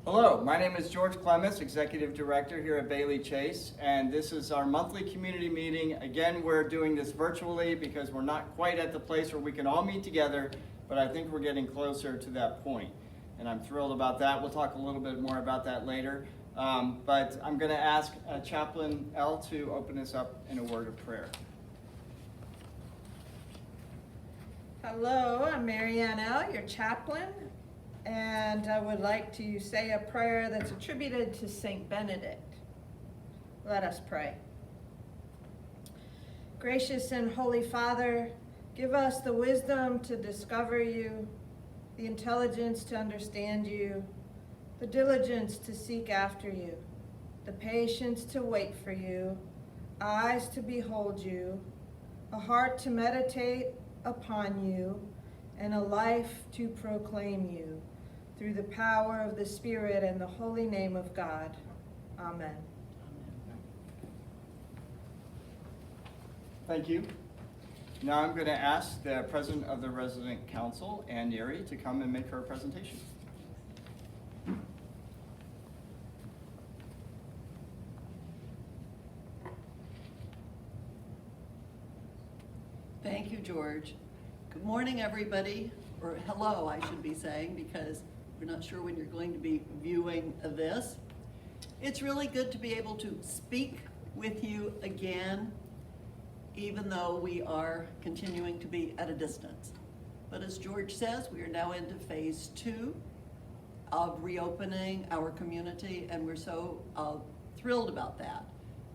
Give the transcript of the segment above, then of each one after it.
Hello, my name is George Clements, Executive Director here at Bailey Chase, and this is our monthly community meeting. Again, we're doing this virtually because we're not quite at the place where we can all meet together, but I think we're getting closer to that point, and I'm thrilled about that. We'll talk a little bit more about that later, but I'm going to ask Chaplain L to open us up in a word of prayer. Hello, I'm Marianne L., your chaplain, and I would like to say a prayer that's attributed to Saint Benedict. Let us pray. Gracious and Holy Father, give us the wisdom to discover you, the intelligence to understand you, the diligence to seek after you, the patience to wait for you, eyes to behold you, a heart to meditate upon you, and a life to proclaim you, through the power of the Spirit and the holy name of God. Amen. Thank you. Now I'm going to ask the President of the Resident Council, Ann Neary, to come and make her presentation. Thank you, George. Good morning, everybody, or hello, I should be saying, because we're not sure when you're going to be viewing this. It's really good to be able to speak with you again, even though we are continuing to be at a distance. But as George says, we are now into phase 2 of reopening our community, and we're so thrilled about that.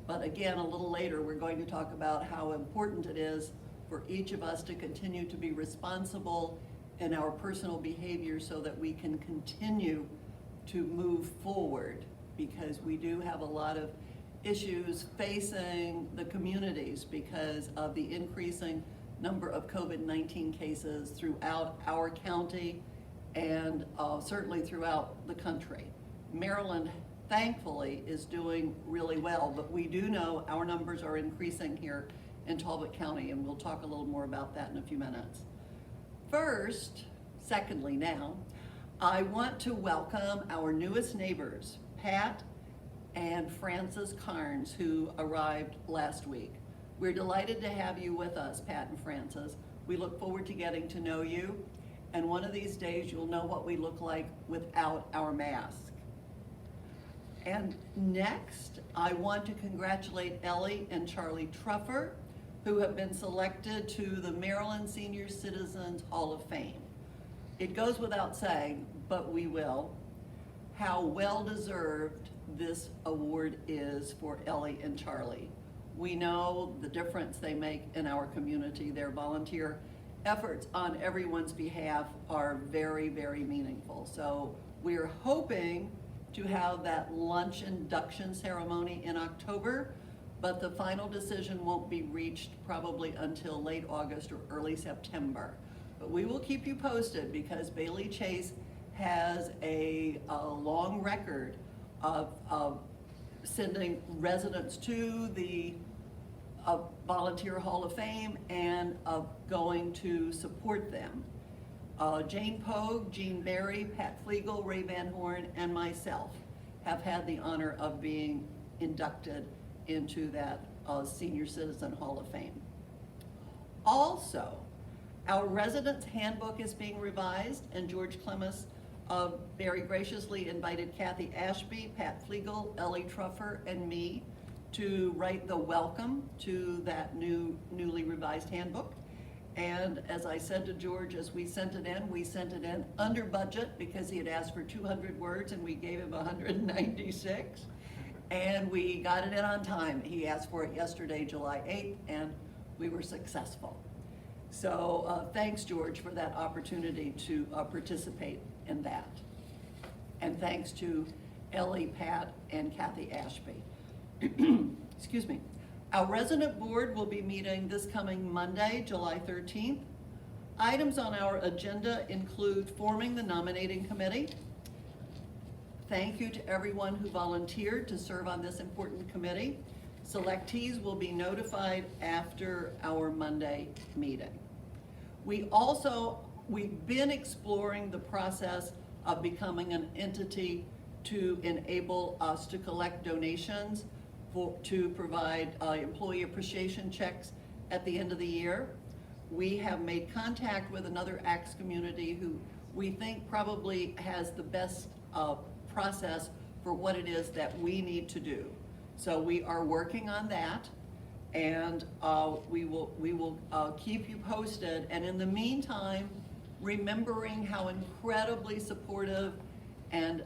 But again, a little later, we're going to talk about how important it is for each of us to continue to be responsible in our personal behavior so that we can continue to move forward, because we do have a lot of issues facing the communities because of the increasing number of COVID-19 cases throughout our county and certainly throughout the country. Maryland, thankfully, is doing really well, but we do know our numbers are increasing here in Talbot County, and we'll talk a little more about that in a few minutes. Secondly now, I want to welcome our newest neighbors, Pat and Frances Carnes, who arrived last week. We're delighted to have you with us, Pat and Frances. We look forward to getting to know you, and one of these days you'll know what we look like without our mask. And next, I want to congratulate Ellie and Charlie Truffer, who have been selected to the Maryland Senior Citizens Hall of Fame. It goes without saying, but we will, how well-deserved this award is for Ellie and Charlie. We know the difference they make in our community. Their volunteer efforts on everyone's behalf are very, very meaningful. So we're hoping to have that lunch induction ceremony in October, but the final decision won't be reached probably until late August or early September. But we will keep you posted, because Bailey Chase has a long record of sending residents to the Volunteer Hall of Fame and of going to support them. Jane Pogue, Jean Berry, Pat Flegel, Ray Van Horn, and myself have had the honor of being inducted into that Senior Citizen Hall of Fame. Also, our Residents Handbook is being revised, and George Clements very graciously invited Kathy Ashby, Pat Flegel, Ellie Truffer, and me to write the welcome to that newly revised handbook. And as I said to George, as we sent it in under budget, because he had asked for 200 words and we gave him 196. And we got it in on time. He asked for it yesterday, July 8th, and we were successful. So thanks, George, for that opportunity to participate in that. And thanks to Ellie, Pat, and Kathy Ashby. Excuse me. Our resident board will be meeting this coming Monday, July 13th. Items on our agenda include forming the nominating committee. Thank you to everyone who volunteered to serve on this important committee. Selectees will be notified after our Monday meeting. We've been exploring the process of becoming an entity to enable us to collect donations to provide employee appreciation checks at the end of the year. We have made contact with another ACTS community who we think probably has the best process for what it is that we need to do. So we are working on that, and we will keep you posted. And in the meantime, remembering how incredibly supportive and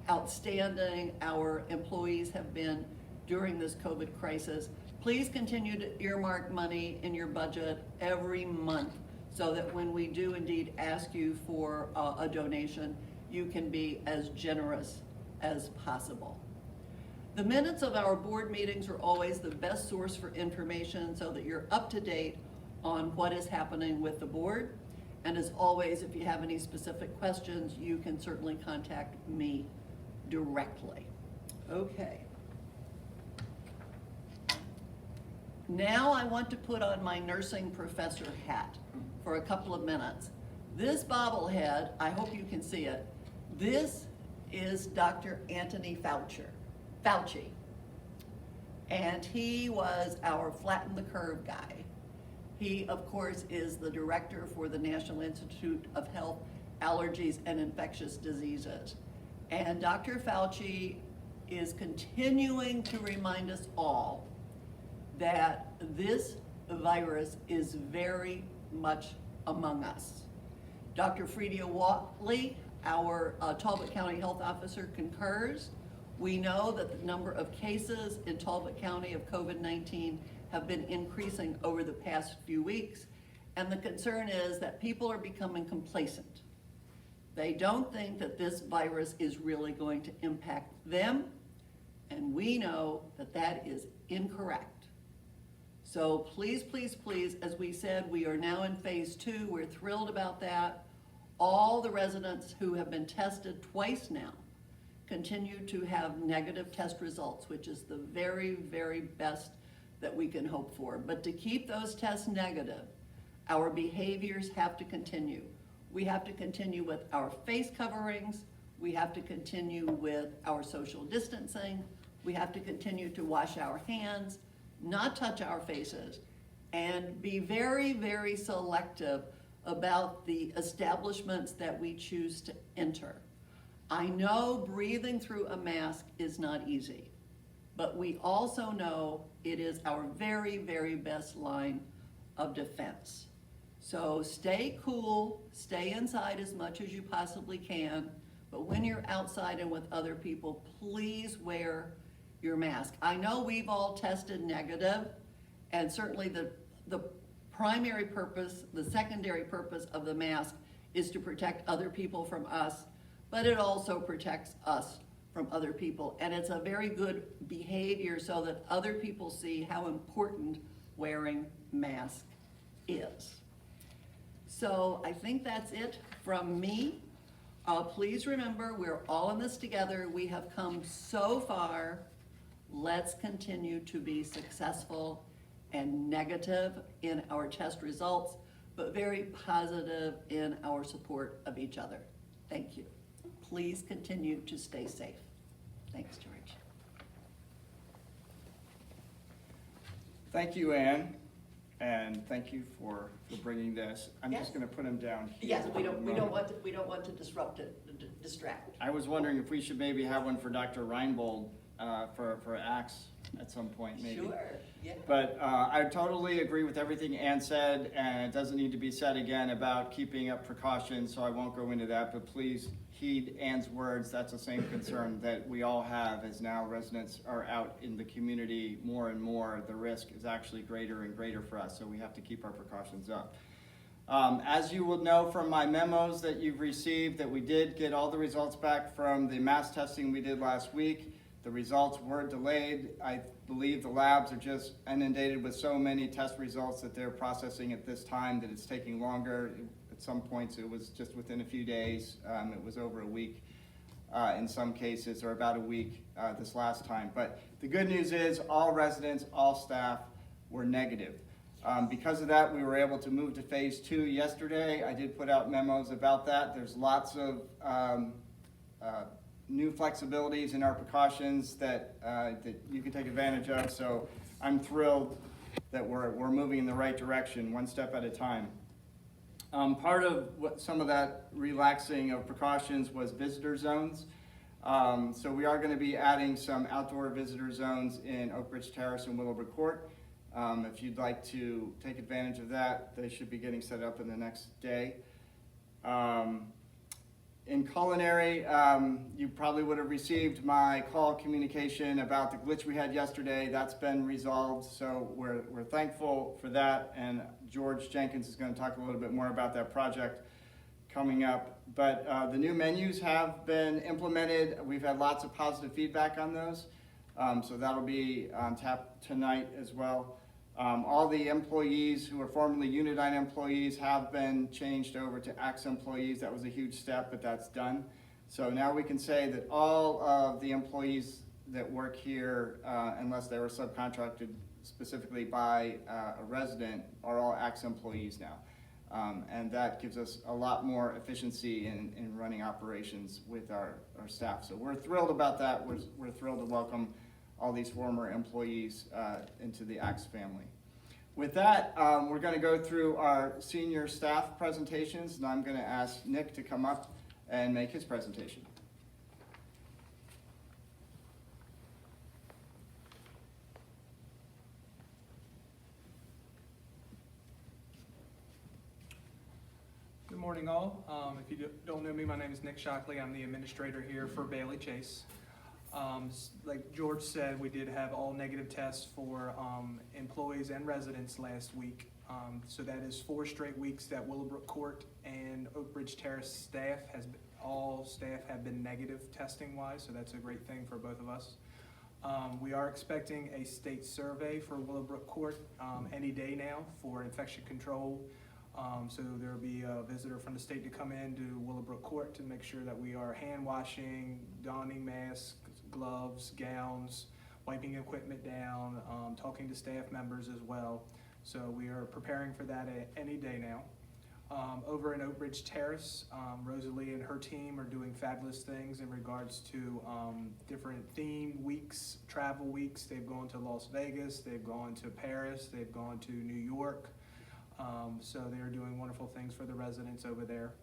outstanding our employees have been during this COVID crisis, please continue to earmark money in your budget every month so that when we do indeed ask you for a donation, you can be as generous as possible. The minutes of our board meetings are always the best source for information so that you're up to date on what is happening with the board. And as always, if you have any specific questions, you can certainly contact me directly. Okay. Now I want to put on my nursing professor hat for a couple of minutes. This bobblehead, I hope you can see it, this is Dr. Anthony Fauci. And he was our flatten the curve guy. He, of course, is the director for the National Institute of Health, Allergies, and Infectious Diseases. And Dr. Fauci is continuing to remind us all that this virus is very much among us. Dr. Fredia Watley, our Talbot County Health Officer, concurs. We know that the number of cases in Talbot County of COVID-19 have been increasing over the past few weeks, and the concern is that people are becoming complacent. They don't think that this virus is really going to impact them, and we know that that is incorrect. So please, please, please, as we said, we are now in phase 2. We're thrilled about that. All the residents who have been tested twice now continue to have negative test results, which is the very, very best that we can hope for. But to keep those tests negative, our behaviors have to continue. We have to continue with our face coverings. We have to continue with our social distancing. We have to continue to wash our hands, not touch our faces, and be very, very selective about the establishments that we choose to enter. I know breathing through a mask is not easy, but we also know it is our very, very best line of defense. So stay cool, stay inside as much as you possibly can, but when you're outside and with other people, please wear your mask. I know we've all tested negative, and certainly the primary purpose, the secondary purpose of the mask is to protect other people from us, but it also protects us from other people. And it's a very good behavior so that other people see how important wearing masks is. So I think that's it from me. Please remember, we're all in this together. We have come so far. Let's continue to be successful and negative in our test results, but very positive in our support of each other. Thank you. Please continue to stay safe. Thanks, George. Thank you, Ann, and thank you for bringing this. I'm just going to put them down here. Yes, we don't want to disrupt it, distract. I was wondering if we should maybe have one for Dr. Reinbold for ACTS at some point, maybe. Sure, yeah. But I totally agree with everything Ann said, and it doesn't need to be said again about keeping up precautions, so I won't go into that, but please heed Ann's words. That's the same concern that we all have as now residents are out in the community more and more. The risk is actually greater and greater for us, so we have to keep our precautions up. As you will know from my memos that you've received, that we did get all the results back from the mass testing we did last week. The results were delayed. I believe the labs are just inundated with so many test results that they're processing at this time that it's taking longer. At some points it was just within a few days. It was over a week in some cases, or about a week this last time. But the good news is all residents, all staff were negative. Because of that, we were able to move to phase 2 yesterday. I did put out memos about that. There's lots of new flexibilities in our precautions that you can take advantage of. So I'm thrilled that we're moving in the right direction, one step at a time. Part of what some of that relaxing of precautions was visitor zones. So we are going to be adding some outdoor visitor zones in Oak Ridge Terrace and Willowbrook Court. If you'd like to take advantage of that, they should be getting set up in the next day. In culinary, you probably would have received my call communication about the glitch we had yesterday. That's been resolved, so we're thankful for that, and George Jenkins is going to talk a little bit more about that project coming up. But the new menus have been implemented. We've had lots of positive feedback on those, so that'll be on tap tonight as well. All the employees who were formerly Unidyne employees have been changed over to Axe employees. That was a huge step, but that's done. So now we can say that all of the employees that work here, unless they were subcontracted specifically by a resident, are all Axe employees now. And that gives us a lot more efficiency in running operations with our staff. So we're thrilled about that. We're thrilled to welcome all these former employees into the Axe family. With that, we're going to go through our senior staff presentations, and I'm going to ask Nick to come up and make his presentation. Good morning, all. If you don't know me, my name is Nick Shockley. I'm the administrator here for Bailey Chase. Like George said, we did have all negative tests for employees and residents last week. So that is 4 straight weeks that Willowbrook Court and Oak Ridge Terrace all staff have been negative testing wise, so that's a great thing for both of us. We are expecting a state survey for Willowbrook Court any day now for infection control. So there will be a visitor from the state to come in to Willowbrook Court to make sure that we are hand washing, donning masks, gloves, gowns, wiping equipment down, talking to staff members as well. So we are preparing for that any day now. Over in Oak Ridge Terrace, Rosalie and her team are doing fabulous things in regards to different theme weeks, travel weeks. They've gone to Las Vegas, they've gone to Paris, they've gone to New York. So they are doing wonderful things for the residents over there.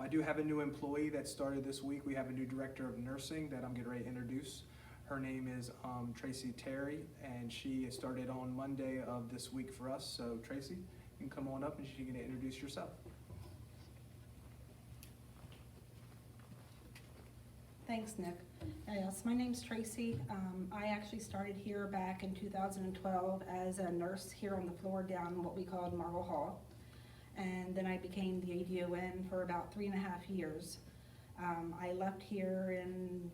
I do have a new employee that started this week. We have a new director of nursing that I'm getting ready to introduce. Her name is Tracy Terry, and she started on Monday of this week for us. So Tracy, you can come on up and she's going to introduce yourself. Thanks, Nick. Yes, my name's Tracy. I actually started here back in 2012 as a nurse here on the floor down what we called Marble Hall. And then I became the ADON for about 3.5 years. I left here in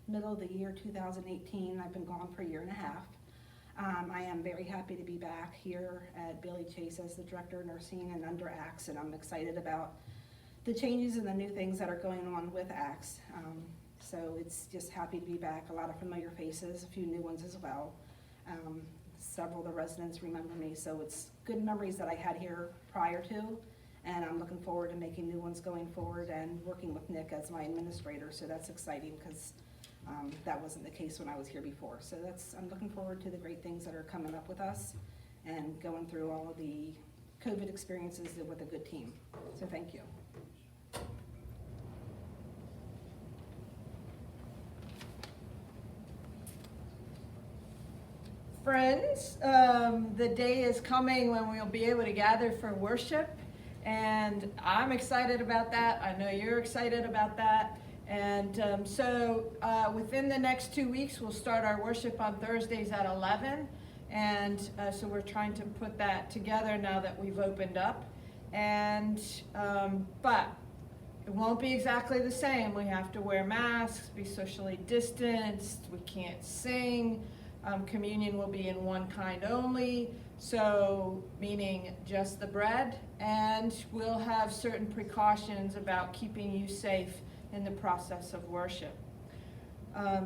middle of the year 2018. I've been gone for 1.5 years. I am very happy to be back here at Bailey Chase as the Director of Nursing and under Axe, and I'm excited about the changes and the new things that are going on with Axe. So it's just happy to be back. A lot of familiar faces, a few new ones as well. Several of the residents remember me, so it's good memories that I had here prior to, and I'm looking forward to making new ones going forward and working with Nick as my administrator, so that's exciting because that wasn't the case when I was here before. So I'm looking forward to the great things that are coming up with us and going through all of the COVID experiences with a good team. So thank you. Friends, the day is coming when we'll be able to gather for worship, and I'm excited about that. I know you're excited about that. And so within the next 2 weeks, we'll start our worship on Thursdays at 11. And so we're trying to put that together now that we've opened up. And but it won't be exactly the same. We have to wear masks, be socially distanced. We can't sing. Communion will be in one kind only, so meaning just the bread, and we'll have certain precautions about keeping you safe in the process of worship.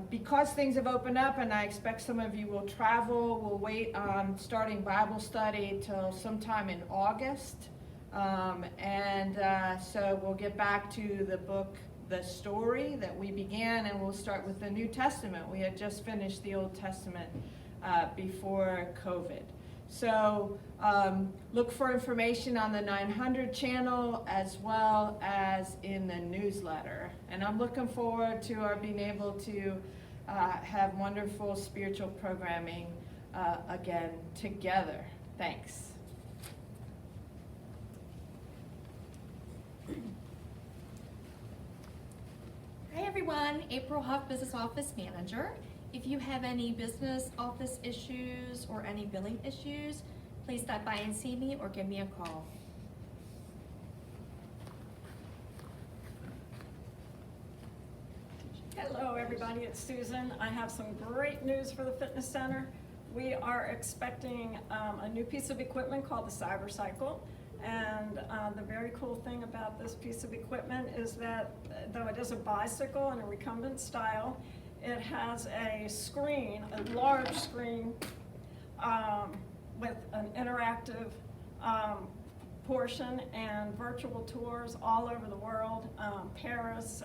Because things have opened up and I expect some of you will travel, we'll wait on starting Bible study till sometime in August. So we'll get back to the book the story that we began, and we'll start with the New Testament. We had just finished the Old Testament before COVID. So look for information on the 900 channel as well as in the newsletter. And I'm looking forward to our being able to have wonderful spiritual programming again together. Thanks. Hi everyone, April Huff, Business Office Manager. If you have any business office issues or any billing issues, please stop by and see me or give me a call. Hello, everybody. It's Susan. I have some great news for the fitness center. We are expecting a new piece of equipment called the CyberCycle. And the very cool thing about this piece of equipment is that though it is a bicycle in a recumbent style, it has a screen, a large screen with an interactive portion and virtual tours all over the world, Paris,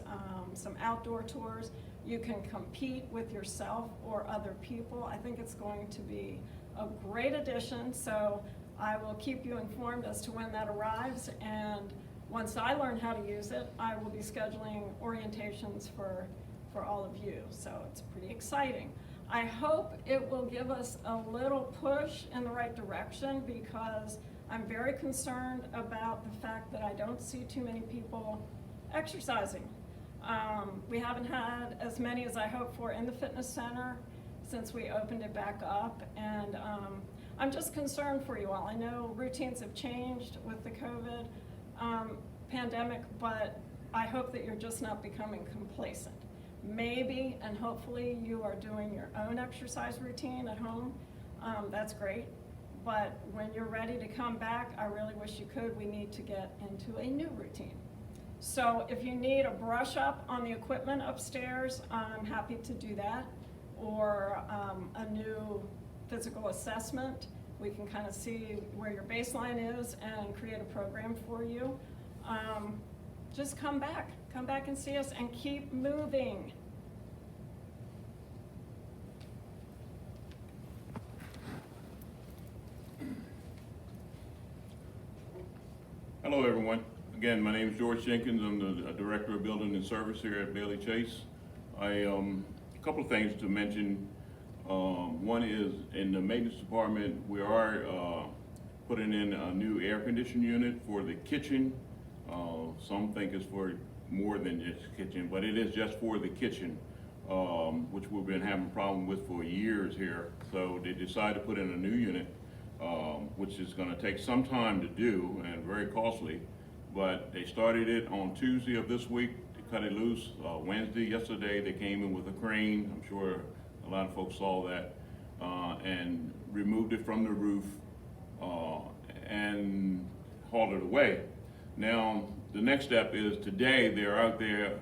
some outdoor tours. You can compete with yourself or other people. I think it's going to be a great addition, so I will keep you informed as to when that arrives, and once I learn how to use it, I will be scheduling orientations for all of you, so it's pretty exciting. I hope it will give us a little push in the right direction, because I'm very concerned about the fact that I don't see too many people exercising. We haven't had as many as I hoped for in the fitness center since we opened it back up, and I'm just concerned for you all. I know routines have changed with the COVID pandemic, but I hope that you're just not becoming complacent. Maybe and hopefully you are doing your own exercise routine at home. That's great. But when you're ready to come back, I really wish you could. We need to get into a new routine. So if you need a brush up on the equipment upstairs, I'm happy to do that. Or a new physical assessment. We can kind of see where your baseline is and create a program for you. Just come back and see us and keep moving. Hello, everyone. Again, my name is George Jenkins. I'm the Director of Building and Service here at Bailey Chase. A couple of things to mention. One is in the maintenance department, we are putting in a new air conditioning unit for the kitchen. Some think it's for more than just kitchen, but it is just for the kitchen, which we've been having a problem with for years here. So they decided to put in a new unit, which is going to take some time to do and very costly. But they started it on Tuesday of this week to cut it loose. Yesterday they came in with a crane. I'm sure a lot of folks saw that, and removed it from the roof and hauled it away. Now, the next step is today they're out there,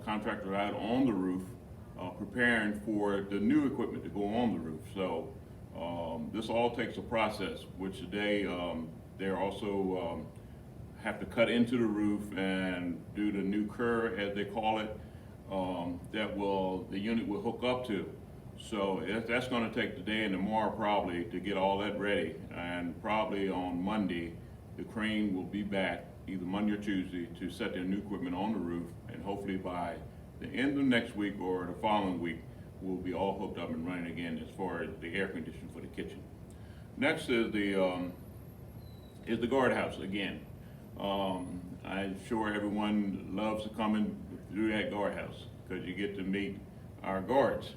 contractor out on the roof, preparing for the new equipment to go on the roof. So this all takes a process, which today they're also have to cut into the roof and do the new curve, as they call it, that the unit will hook up to. So that's going to take today and tomorrow probably to get all that ready, and probably on Monday the crane will be back either Monday or Tuesday to set their new equipment on the roof, and hopefully by the end of next week or the following week we'll be all hooked up and running again as far as the air conditioning for the kitchen. Next is the guardhouse again. I'm sure everyone loves to come in through that guardhouse because you get to meet our guards.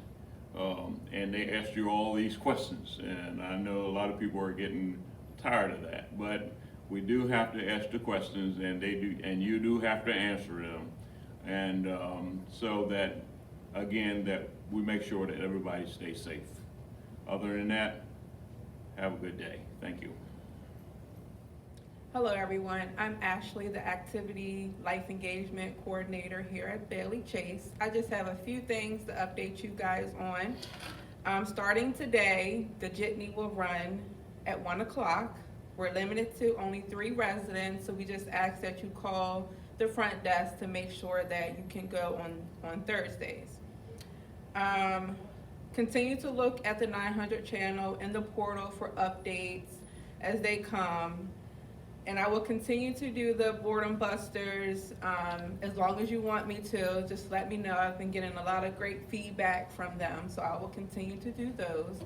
And they ask you all these questions, and I know a lot of people are getting tired of that, but we do have to ask the questions, and you do have to answer them, and so that, again, that we make sure that everybody stays safe. Other than that, have a good day. Thank you. Hello everyone, I'm Ashley, the Activity Life Engagement Coordinator here at Bailey Chase. I just have a few things to update you guys on. Starting today, the jitney will run at 1 o'clock. We're limited to only 3 residents, so we just ask that you call the front desk to make sure that you can go on Thursdays. Continue to look at the 900 channel and the portal for updates as they come. And I will continue to do the boredom busters as long as you want me to. Just let me know. I've been getting a lot of great feedback from them, so I will continue to do those.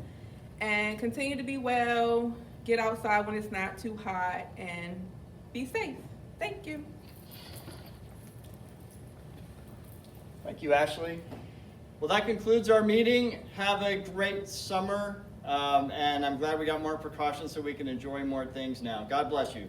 And continue to be well, get outside when it's not too hot, and be safe. Thank you. Thank you, Ashley. Well, that concludes our meeting. Have a great summer, and I'm glad we got more precautions so we can enjoy more things now. God bless you.